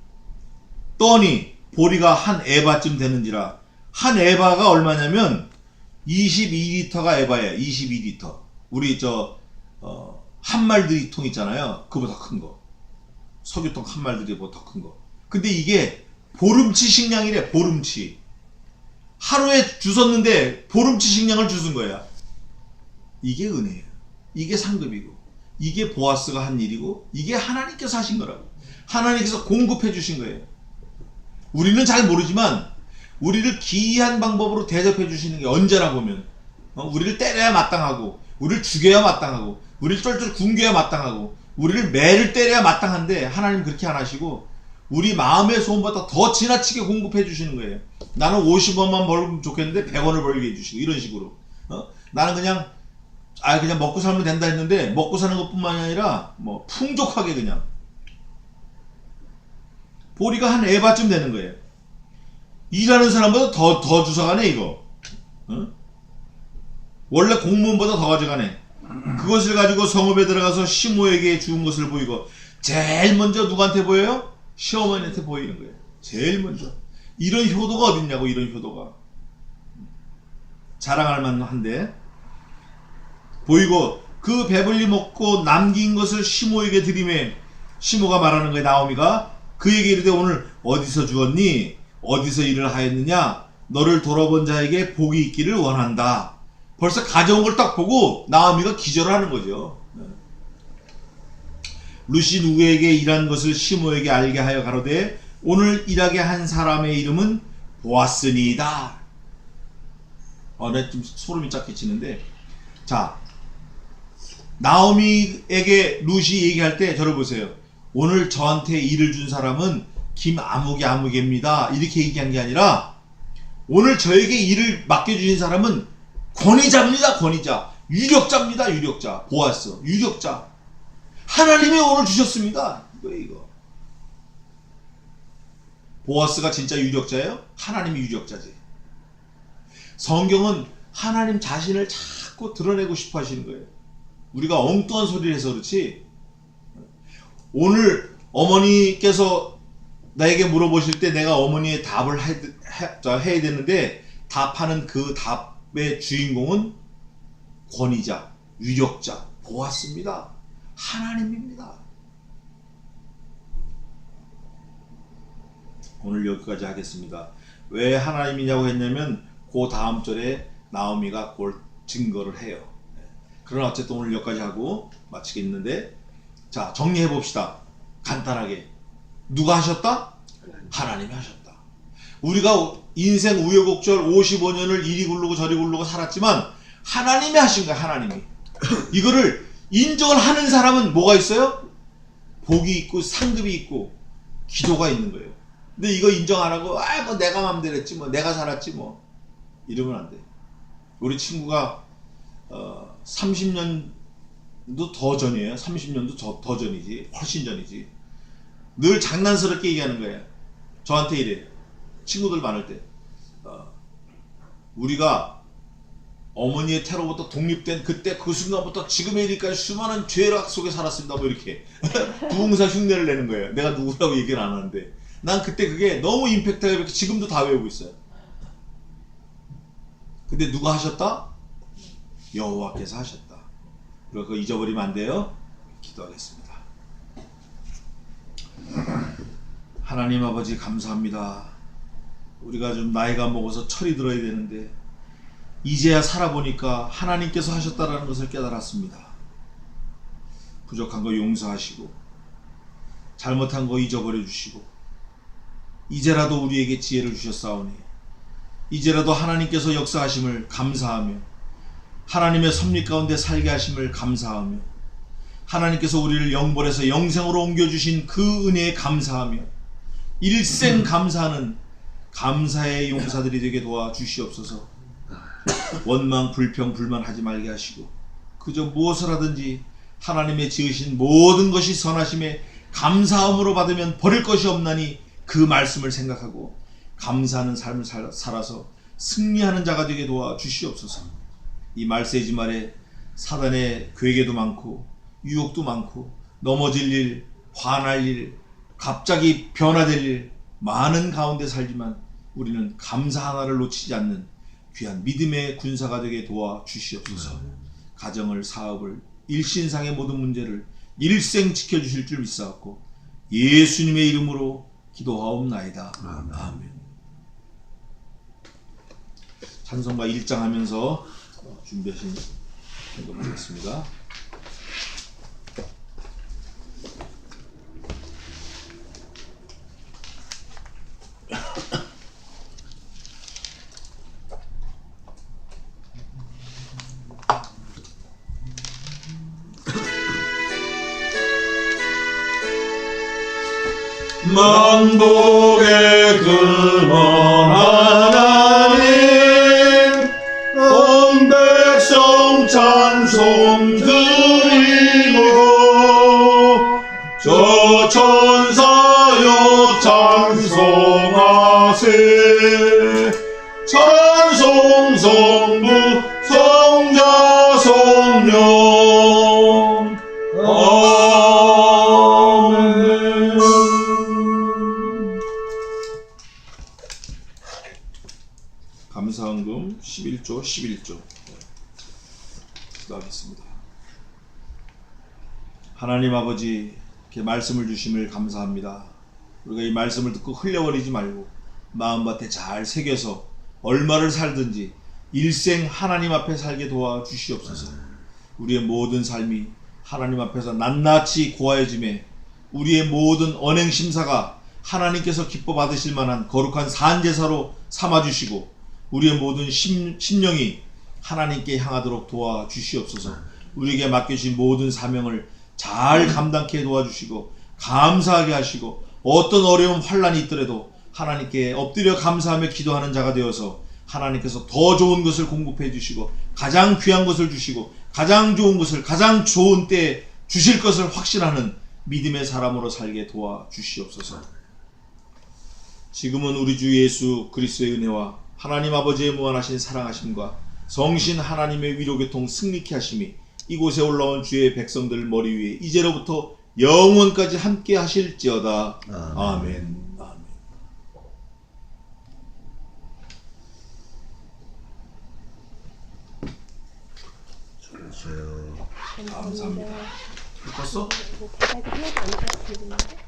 떠니 보리가 한 에바쯤 되는지라. 한 에바가 얼마냐면 22리터가 에바예요. 22리터. 우리 한말들이 통 있잖아요. 그보다 큰 거. 석유통 한말들이보다 더 큰 거. 근데 이게 보름치 식량이래. 보름치. 하루에 주웠는데 보름치 식량을 주순 거야. 이게 은혜예요. 이게 상급이고, 이게 보아스가 한 일이고, 이게 하나님께서 하신 거라고. 하나님께서 공급해 주신 거예요. 우리는 잘 모르지만 우리를 기이한 방법으로 대접해 주시는 게 언제나 보면 우리를 때려야 마땅하고, 우리를 죽여야 마땅하고, 우리를 쫄쫄 굶겨야 마땅하고, 우리를 매를 때려야 마땅한데 하나님 그렇게 안 하시고 우리 마음의 소원보다 더 지나치게 공급해 주시는 거예요. 나는 50원만 벌면 좋겠는데 100원을 벌게 해주시고, 이런 식으로. 나는 그냥 먹고 살면 된다 했는데 먹고 사는 것뿐만이 아니라 뭐 풍족하게 그냥. 보리가 한 에바쯤 되는 거예요. 일하는 사람보다 더 주워가네 이거. 원래 공무원보다 더 가져가네. 그것을 가지고 성읍에 들어가서 시모에게 주운 것을 보이고, 제일 먼저 누구한테 보여요? 시어머니한테 보이는 거예요. 제일 먼저. 이런 효도가 어딨냐고. 이런 효도가 자랑할 만한데, 보이고 그 배불리 먹고 남긴 것을 시모에게 드리매, 시모가 말하는 거예요. 나오미가 그에게 이르되 오늘 어디서 주었니? 어디서 일을 하였느냐? 너를 돌아본 자에게 복이 있기를 원한다. 벌써 가져온 걸 딱 보고 나오미가 기절을 하는 거죠. 룻이 누구에게 일한 것을 시므에게 알게 하여 가로되 오늘 일하게 한 사람의 이름은 보아스니이다. 내 좀 소름이 쫙 끼치는데, 자, 나오미에게 룻이 얘기할 때 저를 보세요. 오늘 저한테 일을 준 사람은 김아무개입니다. 이렇게 얘기한 게 아니라 오늘 저에게 일을 맡겨주신 사람은 권위자입니다. 권위자. 유력자입니다. 유력자. 보아스. 유력자. 하나님이 오늘 주셨습니다. 이거. 보아스가 진짜 유력자예요? 하나님이 유력자지. 성경은 하나님 자신을 자꾸 드러내고 싶어 하시는 거예요. 우리가 엉뚱한 소리를 해서 그렇지, 오늘 어머니께서 나에게 물어보실 때 내가 어머니의 답을 해야 되는데, 답하는 그 답의 주인공은 권위자, 유력자, 보았습니다. 하나님입니다. 오늘 여기까지 하겠습니다. 왜 하나님이냐고 했냐면 그 다음 절에 나오미가 그걸 증거를 해요. 그러나 어쨌든 오늘 여기까지 하고 마치겠는데, 자, 정리해 봅시다. 간단하게. 누가 하셨다? 하나님이 하셨다. 우리가 인생 우여곡절 55년을 이리 굴르고 저리 굴르고 살았지만 하나님이 하신 거야. 하나님이. 이거를 인정을 하는 사람은 뭐가 있어요? 복이 있고 상급이 있고 기도가 있는 거예요. 근데 이거 인정 안 하고 뭐 내가 마음대로 했지, 뭐 내가 살았지, 뭐 이러면 안 돼. 우리 친구가 30년도 더 전이에요. 30년도 더 전이지. 훨씬 전이지. 늘 장난스럽게 얘기하는 거예요. 저한테 이래요. 친구들 많을 때. 우리가 어머니의 테러부터 독립된 그때 그 순간부터 지금의 일까지 수많은 죄악 속에 살았습니다. 뭐 이렇게 부흥사 흉내를 내는 거예요. 내가 누구라고 얘기를 안 하는데. 난 그때 그게 너무 임팩트가 지금도 다 외우고 있어요. 근데 누가 하셨다? 여호와께서 하셨다. 그리고 그거 잊어버리면 안 돼요. 기도하겠습니다. 하나님 아버지 감사합니다. 우리가 좀 나이가 먹어서 철이 들어야 되는데 이제야 살아보니까 하나님께서 하셨다라는 것을 깨달았습니다. 부족한 거 용서하시고 잘못한 거 잊어버려 주시고 이제라도 우리에게 지혜를 주셨사오니 이제라도 하나님께서 역사하심을 감사하며 하나님의 섭리 가운데 살게 하심을 감사하며 하나님께서 우리를 영벌에서 영생으로 옮겨주신 그 은혜에 감사하며 일생 감사하는 감사의 용사들이 되게 도와주시옵소서. 원망 불평 불만하지 말게 하시고 그저 무엇을 하든지 하나님의 지으신 모든 것이 선하심에 감사함으로 받으면 버릴 것이 없나니 그 말씀을 생각하고 감사하는 삶을 살아서 승리하는 자가 되게 도와주시옵소서. 이 말세지 말에 사단의 괴계도 많고 유혹도 많고 넘어질 일, 화날 일, 갑자기 변화될 일 많은 가운데 살지만 우리는 감사 하나를 놓치지 않는 귀한 믿음의 군사가 되게 도와주시옵소서. 가정을, 사업을, 일신상의 모든 문제를 일생 지켜주실 줄 믿사옵고 예수님의 이름으로 기도하옵나이다. 아멘. 찬송가 1장 하면서 준비하신 거 보겠습니다. 만복의 근원 하나님 온 백성 찬송 드리고 저 천사여 찬송하세 찬송 성부 성자 성령 아멘. 감사헌금 11조 11조 기도하겠습니다. 하나님 아버지 이렇게 말씀을 주심을 감사합니다. 우리가 이 말씀을 듣고 흘려버리지 말고 마음밭에 잘 새겨서 얼마를 살든지 일생 하나님 앞에 살게 도와주시옵소서. 우리의 모든 삶이 하나님 앞에서 낱낱이 고하여짐에 우리의 모든 언행 심사가 하나님께서 기뻐 받으실 만한 거룩한 산제사로 삼아주시고 우리의 모든 심령이 하나님께 향하도록 도와주시옵소서. 우리에게 맡겨주신 모든 사명을 잘 감당케 도와주시고 감사하게 하시고 어떤 어려움 환난이 있더라도 하나님께 엎드려 감사하며 기도하는 자가 되어서 하나님께서 더 좋은 것을 공급해 주시고 가장 귀한 것을 주시고 가장 좋은 것을 가장 좋은 때에 주실 것을 확신하는 믿음의 사람으로 살게 도와주시옵소서. 지금은 우리 주 예수 그리스도의 은혜와 하나님 아버지의 무한하신 사랑하심과 성신 하나님의 위로교통 승리케 하심이 이곳에 올라온 주의 백성들 머리 위에 이제로부터 영원까지 함께 하실지어다. 아멘. 아멘. 수고하세요. 감사합니다. 껐어? 바닥이 하나도 안 잡히는데.